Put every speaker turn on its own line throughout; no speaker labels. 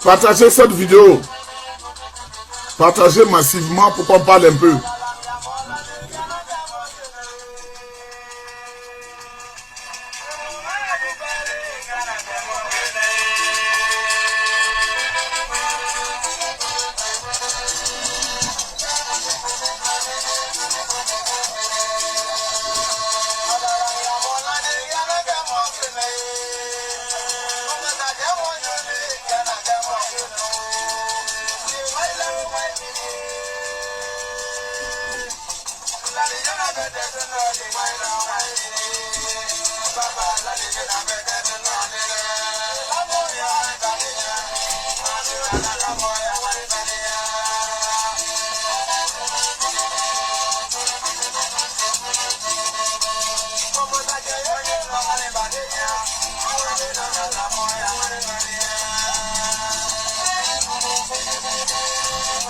Partagez cette vidéo. Partagez massivement pour qu'on parle un peu.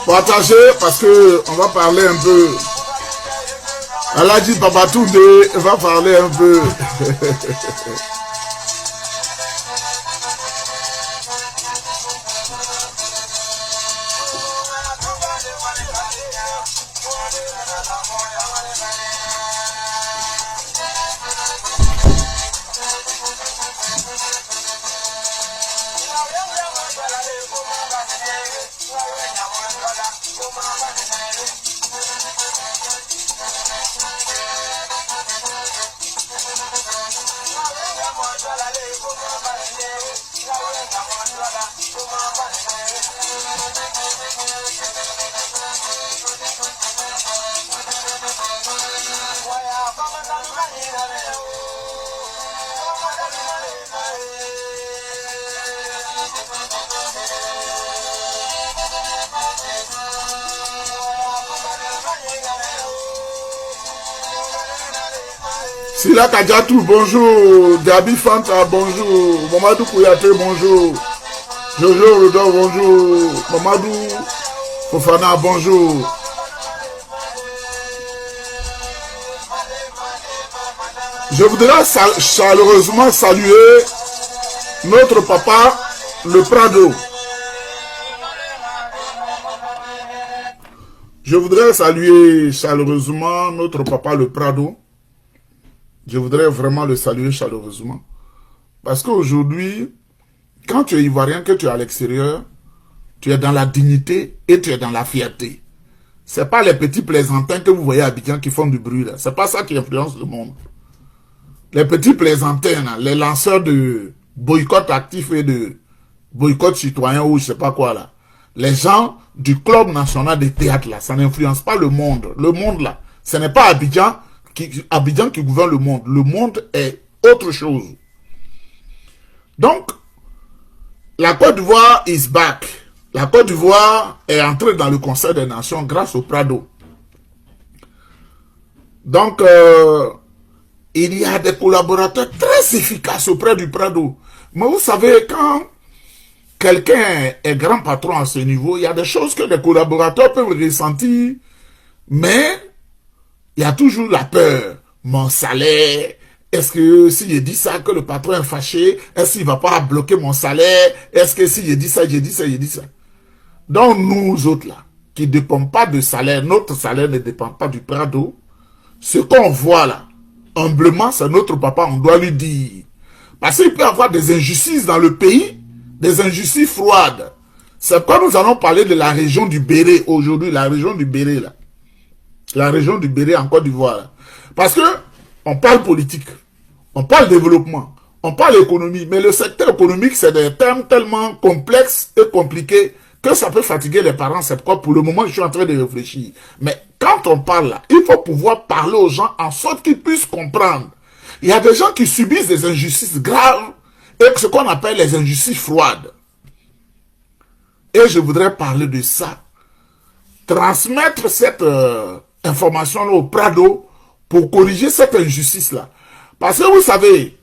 Partagez parce que on va parler un peu. Aladji Babatunde va parler un peu. Sila Kadiatou, bonjour. Gabi Fanta, bonjour. Mamadou Kouyaté, bonjour. Jojo Rodon, bonjour. Mamadou Fofana, bonjour. Je voudrais chaleureusement saluer notre papa, le Prado. Je voudrais saluer chaleureusement notre papa, le Prado. Je voudrais vraiment le saluer chaleureusement. Parce qu'aujourd'hui, quand tu es ivoirien, que tu es à l'extérieur, tu es dans la dignité et tu es dans la fierté. Ce n'est pas les petits plaisantins que vous voyez à Abidjan qui font du bruit. Ce n'est pas ça qui influence le monde. Les petits plaisantins, là, les lanceurs de boycott actif et de boycott citoyen ou je ne sais pas quoi là. Les gens du club national de théâtre là, ça n'influence pas le monde. Le monde là, ce n'est pas Abidjan qui gouverne le monde. Le monde est autre chose. Donc, la Côte d'Ivoire is back. La Côte d'Ivoire est entrée dans le Conseil des Nations grâce au Prado. Donc, il y a des collaborateurs très efficaces auprès du Prado. Mais vous savez, quand quelqu'un est grand patron à ce niveau, il y a des choses que les collaborateurs peuvent ressentir, mais il y a toujours la peur. Mon salaire, est-ce que si je dis ça, que le patron est fâché, est-ce qu'il ne va pas bloquer mon salaire? Est-ce que si je dis ça, je dis ça, je dis ça? Donc nous autres là, qui ne dépendons pas de salaire, notre salaire ne dépend pas du Prado, ce qu'on voit là, humblement, c'est notre papa, on doit lui dire. Parce qu'il peut y avoir des injustices dans le pays, des injustices froides. C'est pourquoi nous allons parler de la région du Béret aujourd'hui, la région du Béret là. La région du Béret en Côte d'Ivoire. Parce que on parle politique, on parle développement, on parle économie, mais le secteur économique, c'est des termes tellement complexes et compliqués que ça peut fatiguer les parents. C'est pourquoi pour le moment, je suis en train de réfléchir. Mais quand on parle là, il faut pouvoir parler aux gens en sorte qu'ils puissent comprendre. Il y a des gens qui subissent des injustices graves et ce qu'on appelle les injustices froides. Et je voudrais parler de ça. Transmettre cette information au Prado pour corriger cette injustice-là. Parce que vous savez,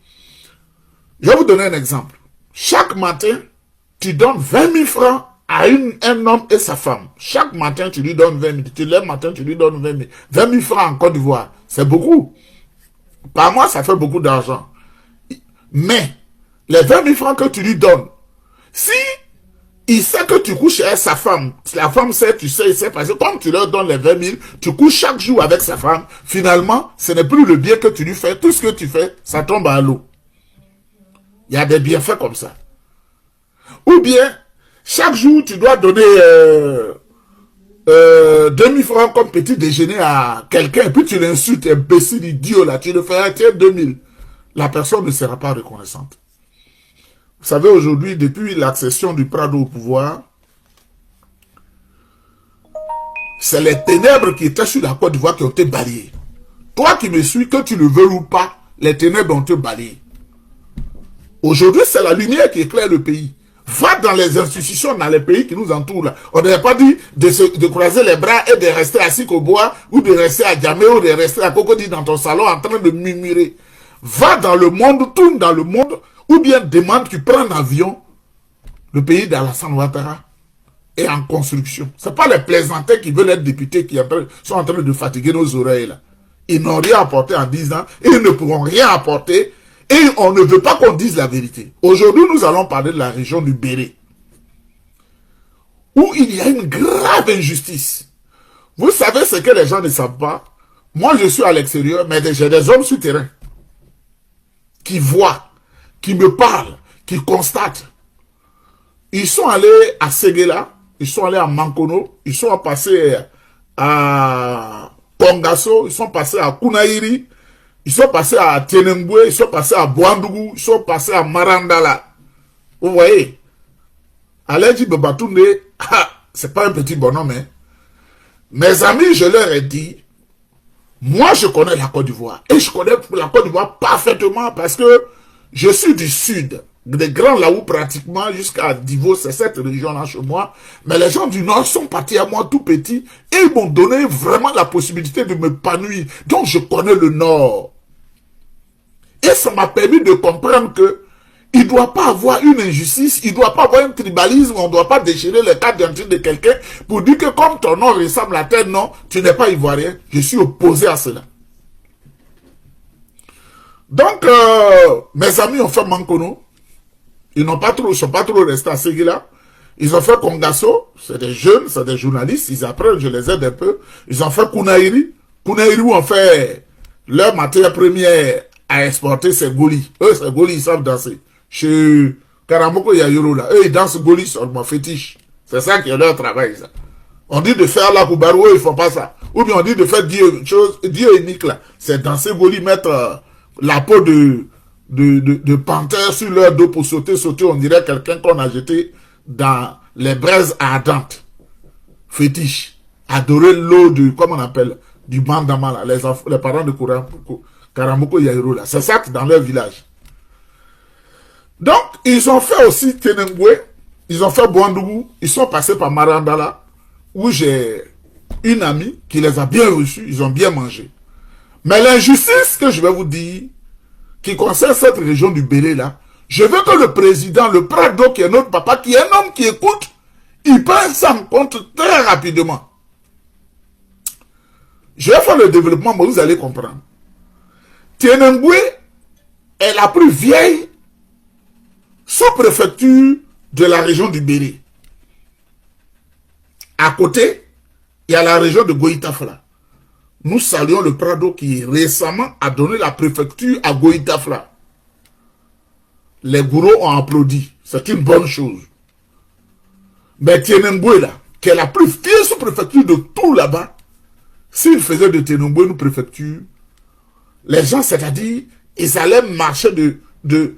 je vais vous donner un exemple. Chaque matin, tu donnes 20 000 francs à un homme et sa femme. Chaque matin, tu lui donnes 20 000. Tu lèves matin, tu lui donnes 20 000. 20 000 francs en Côte d'Ivoire, c'est beaucoup. Par mois, ça fait beaucoup d'argent. Mais, les 20 000 francs que tu lui donnes, si Il sait que tu couches avec sa femme. La femme sait, tu sais, il sait, parce que comme tu leur donnes les 20 000, tu couches chaque jour avec sa femme. Finalement, ce n'est plus le bien que tu lui fais. Tout ce que tu fais, ça tombe à l'eau. Il y a des bienfaits comme ça. Ou bien, chaque jour, tu dois donner 2000 francs comme petit déjeuner à quelqu'un, et puis tu l'insultes, imbécile, idiot, là, tu le fais, tiens, 2000. La personne ne sera pas reconnaissante. Vous savez, aujourd'hui, depuis l'accession du Prado au pouvoir, c'est les ténèbres qui étaient sur la Côte d'Ivoire qui ont été balayées. Toi qui me suis, que tu le veux ou pas, les ténèbres ont été balayées. Aujourd'hui, c'est la lumière qui éclaire le pays. Va dans les institutions, dans les pays qui nous entourent. Là. On n'avait pas dit de croiser les bras et de rester assis au bois, ou de rester à Djamé, ou de rester à Cocody dans ton salon en train de murmurer. Va dans le monde, tourne dans le monde, ou bien demande tu prends un avion. Le pays d'Alassane Ouattara est en construction. Ce n'est pas les plaisantins qui veulent être députés qui sont en train de fatiguer nos oreilles. Là. Ils n'ont rien apporté en 10 ans, et ils ne pourront rien apporter. Et on ne veut pas qu'on dise la vérité. Aujourd'hui, nous allons parler de la région du Béré, où il y a une grave injustice. Vous savez ce que les gens ne savent pas? Moi, je suis à l'extérieur, mais j'ai des hommes sur terrain qui voient, qui me parlent, qui constatent. Ils sont allés à Séguéla, ils sont allés à Mankono, ils sont passés à Kongasso, ils sont passés à Kounaïri, ils sont passés à Tienemboué, ils sont passés à Boandougou, ils sont passés à Marandala. Vous voyez, Aledji Bebatoune, c'est pas un petit bonhomme. Hein. Mes amis, je leur ai dit, moi je connais la Côte d'Ivoire. Et je connais la Côte d'Ivoire parfaitement parce que je suis du sud. Des Grands Laou pratiquement jusqu'à Divo, c'est cette région-là chez moi. Mais les gens du nord sont partis à moi tout petit et ils m'ont donné vraiment la possibilité de m'épanouir. Donc je connais le nord. Et ça m'a permis de comprendre que il ne doit pas avoir une injustice, il ne doit pas avoir un tribalisme, on ne doit pas déchirer les cartes d'identité de quelqu'un pour dire que comme ton nom ressemble à tel nom, tu n'es pas ivoirien. Je suis opposé à cela. Donc, mes amis ont fait Mankono. Ils sont pas trop restés à Séguéla. Ils ont fait Kongasso. C'est des jeunes, c'est des journalistes. Ils apprennent, je les aide un peu. Ils ont fait Kounaïri. Kounaïri où on fait leur matière première à exporter, c'est Goli. Eux, c'est Goli, ils savent danser. Chez Karamoko Yayoro, là, eux, ils dansent Goli seulement, fétiche. C'est ça qui est leur travail, ça. On dit de faire la Koubarou, ils font pas ça. Ou bien on dit de faire Dieu unique, là. C'est danser Goli, mettre la peau de panthère sur leur dos pour sauter, on dirait quelqu'un qu'on a jeté dans les braises ardentes. Fétiche. Adorer l'eau du, comment on appelle, du bandama, là, les parents de Karamoko Yairo, là. C'est ça dans leur village. Donc, ils ont fait aussi Tenemboué, ils ont fait Boandougou, ils sont passés par Marandala, où j'ai une amie qui les a bien reçus, ils ont bien mangé. Mais l'injustice que je vais vous dire, qui concerne cette région du Bélé là, je veux que le président, le Prado, qui est notre papa, qui est un homme qui écoute, il prenne ça en compte très rapidement. Je vais faire le développement, mais vous allez comprendre. Tienemboué est la plus vieille sous-préfecture de la région du Bélé. À côté, il y a la région de Goïtafla. Nous saluons le Prado qui récemment a donné la préfecture à Goïtafla. Les gourous ont applaudi. C'est une bonne chose. Mais Tienemboué, là, qui est la plus vieille sous-préfecture de tout là-bas, s'ils faisaient de Tienemboué une préfecture, les gens, c'est-à-dire, ils allaient marcher de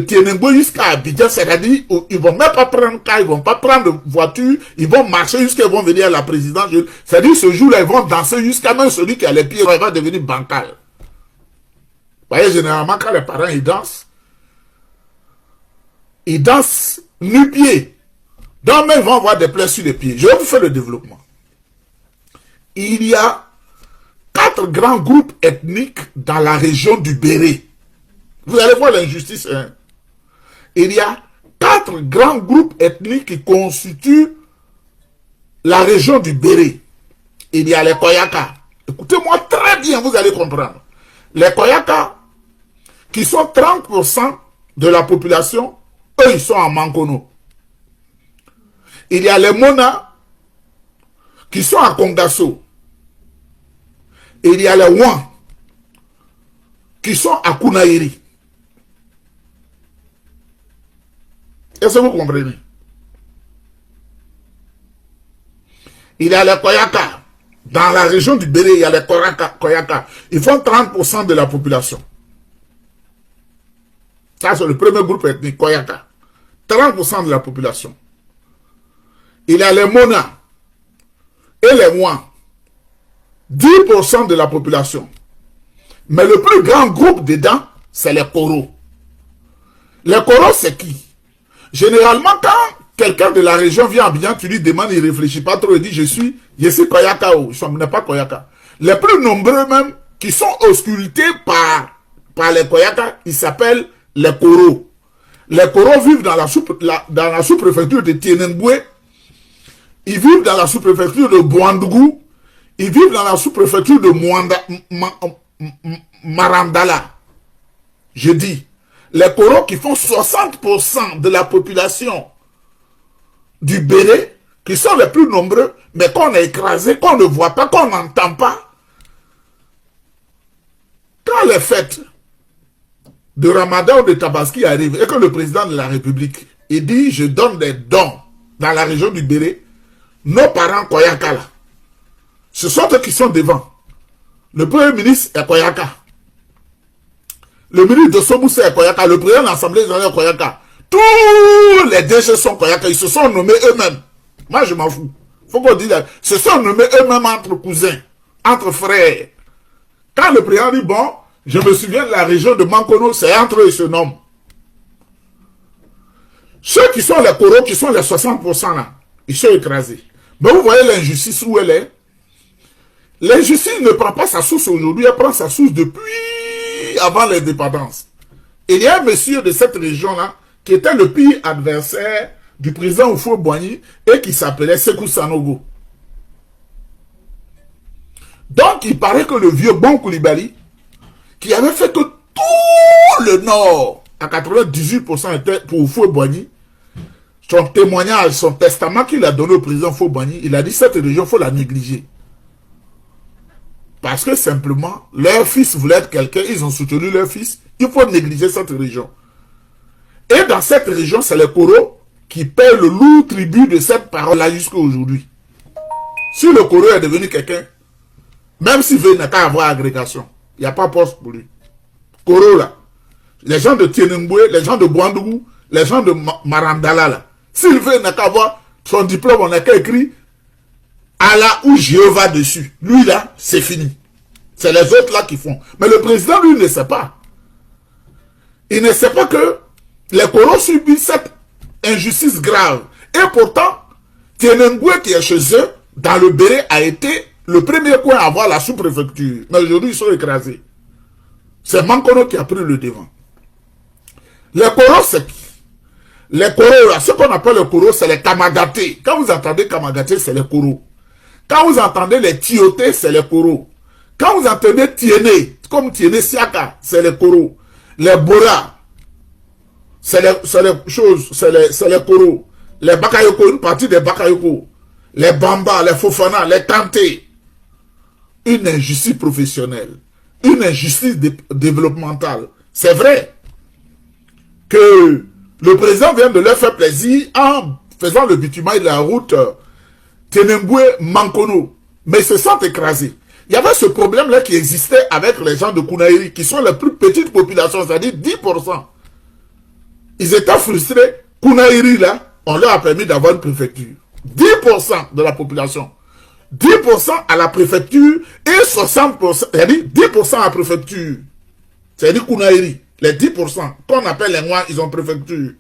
Tienemboué jusqu'à Abidjan, c'est-à-dire, ils vont même pas prendre car, ils vont pas prendre voiture, ils vont marcher jusqu'à, ils vont venir à la présidence. C'est-à-dire, ce jour-là, ils vont danser jusqu'à même celui qui a les pieds, il va devenir bancal. Vous voyez, généralement, quand les parents, ils dansent nu-pieds. Donc, même, ils vont avoir des plaies sur les pieds. Je vais vous faire le développement. Il y a 4 grands groupes ethniques dans la région du Béré. Vous allez voir l'injustice. Hein? Il y a 4 grands groupes ethniques qui constituent la région du Béré. Il y a les Koyaka. Écoutez-moi très bien, vous allez comprendre. Les Koyaka, qui sont 30% de la population, eux, ils sont à Mankono. Il y a les Mona qui sont à Kongasso. Et il y a les Wan qui sont à Kunairi. Est-ce que vous comprenez? Il y a les Koyaka. Dans la région du Béré, il y a les Koyaka. Ils font 30% de la population. Ça, c'est le premier groupe ethnique, Koyaka. 30% de la population. Il y a les Mona et les Wan. 10% de la population. Mais le plus grand groupe dedans, c'est les Koro. Les Koro, c'est qui? Généralement, quand quelqu'un de la région vient à Abidjan, tu lui demandes, il ne réfléchit pas trop, il dit, je suis Koyaka ou je ne suis pas Koyaka. Les plus nombreux même, qui sont auscultés par les Koyaka, ils s'appellent les Koro. Les Koro vivent dans la sous-préfecture de Tienenboué, ils vivent dans la sous-préfecture de Bouandougou, ils vivent dans la sous-préfecture de Marandala. Je dis, les Koro qui font 60% de la population du Béré, qui sont les plus nombreux, mais qu'on a écrasé, qu'on ne voit pas, qu'on n'entend pas. Quand les fêtes de Ramadan ou de Tabaski arrivent et que le président de la République il dit, je donne des dons dans la région du Béré, nos parents Koyaka là, ce sont eux qui sont devant. Le premier ministre est Koyaka. Le ministre de Soboussé est Koyaka. Le président de l'Assemblée nationale est Koyaka. Tous les DG sont Koyaka. Ils se sont nommés eux-mêmes. Moi, je m'en fous. Faut qu'on dise. Ils se sont nommés eux-mêmes entre cousins, entre frères. Quand le président dit, bon, je me souviens de la région de Mankono, c'est entre eux, ils se nomment. Ceux qui sont les Koro, qui sont les 60% là, ils sont écrasés. Mais vous voyez l'injustice où elle est. L'injustice ne prend pas sa source aujourd'hui, elle prend sa source depuis avant l'indépendance. Il y a un monsieur de cette région-là qui était le pire adversaire du président Houphouët-Boigny et qui s'appelait Sékou Sanogo. Donc, il paraît que le vieux Bon Coulibaly, qui avait fait que tout le Nord, à 98% était pour Houphouët-Boigny, son témoignage, son testament qu'il a donné au président Houphouët-Boigny, il a dit cette région, il faut la négliger. Parce que simplement, leur fils voulait être quelqu'un, ils ont soutenu leur fils, il faut négliger cette région. Et dans cette région, c'est les Koro qui paient le lourd tribut de cette parole-là jusqu'à aujourd'hui. Si le Koro est devenu quelqu'un, même s'il veut, il n'a qu'à avoir agrégation. Il n'y a pas poste pour lui. Koro là, les gens de Tienenboué, les gens de Bouandougou, les gens de Marandala là, s'il veut, il n'a qu'à avoir son diplôme, on n'a qu'à écrire Allah ou Jéhovah dessus. Lui là, c'est fini. C'est les autres là qui font. Mais le président, lui, ne sait pas. Il ne sait pas que les Koro subissent cette injustice grave. Et pourtant, Tienenboué qui est chez eux, dans le Béré, a été le premier coin à avoir la sous-préfecture. Mais aujourd'hui, ils sont écrasés. C'est Mankono qui a pris le devant. Les Koro, c'est qui? Les Koro, là, ce qu'on appelle les Koro, c'est les Kamagaté. Quand vous entendez Kamagaté, c'est les Koro. Quand vous entendez les Tioté, c'est les Koro. Quand vous entendez Tiéné, comme Tiéné Siaka, c'est les Koro. Les Bora, c'est les Koro. Les Bakayoko, une partie des Bakayoko. Les Bamba, les Fofana, les Kanté. Une injustice professionnelle. Une injustice développementale. C'est vrai que le président vient de leur faire plaisir en faisant le bitumage de la route Tienenboué-Mankono. Mais ils se sont écrasés. Il y avait ce problème-là qui existait avec les gens de Kunairi, qui sont les plus petites populations, c'est-à-dire 10%. Ils étaient frustrés. Kunairi, là, on leur a permis d'avoir une préfecture. 10% de la population. 10% à la préfecture et 60%, c'est-à-dire 10% à la préfecture. C'est-à-dire Kunairi. Les 10% qu'on appelle les Noirs, ils ont préfecture.